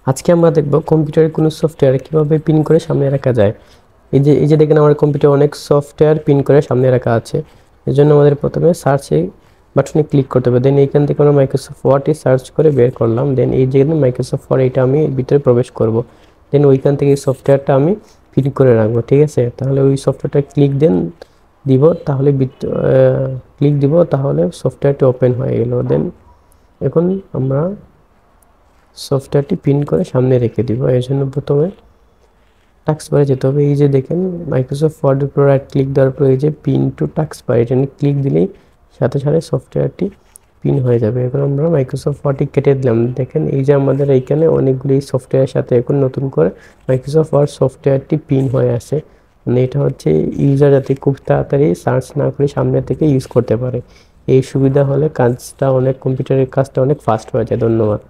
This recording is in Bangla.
আজকে আমরা দেখব কম্পিউটারে কোনো সফটওয়্যার কিভাবে পিন করে সামনে রাখা যায়। এই যে দেখেন আমার কম্পিউটারে অনেক সফটওয়্যার পিন করে সামনে রাখা আছে। এর জন্য আমাদের প্রথমে সার্চে বাটনে ক্লিক করতে হবে। দেন এইখান থেকে আমরা মাইক্রোসফট ওয়ার্ডটি সার্চ করে বের করলাম। দেন এই যে মাইক্রোসফট ওয়ার্ড এটা আমি ভিতরে প্রবেশ করব। দেন ওইখান থেকে এই সফটওয়্যারটা আমি পিন করে রাখবো, ঠিক আছে। তাহলে ওই সফটওয়্যারটা দিব, তাহলে ক্লিক দিব, তাহলে সফটওয়্যারটি ওপেন হয়ে গেল। দেন এখন আমরা সফটওয়্যারটি পিন করে সামনে রেখে দিব। এর জন্য প্রথমে টাস্ক বারে যেতে হবে। এই যে দেখেন মাইক্রোসফট ওয়ার্ডের উপর রাইট ক্লিক দেওয়ার পর এই যে পিন টু টাস্ক বার, এটা ক্লিক দিলেই সাথে সাথে সফটওয়্যারটি পিন হয়ে যাবে। এখন আমরা মাইক্রোসফট ওয়ার্ডটি কেটে দিলাম। দেখেন এই যে আমাদের এইখানে অনেকগুলি সফটওয়্যারের সাথে এখন নতুন করে মাইক্রোসফট ওয়ার্ড সফটওয়্যারটি পিন হয়ে আসে। মানে এটা হচ্ছে ইউজার যাতে খুব তাড়াতাড়ি সার্চ না করে সামনে থেকে ইউজ করতে পারে। এই সুবিধা হলে কম্পিউটারের কাজটা অনেক ফাস্ট হয়ে যায়। ধন্যবাদ।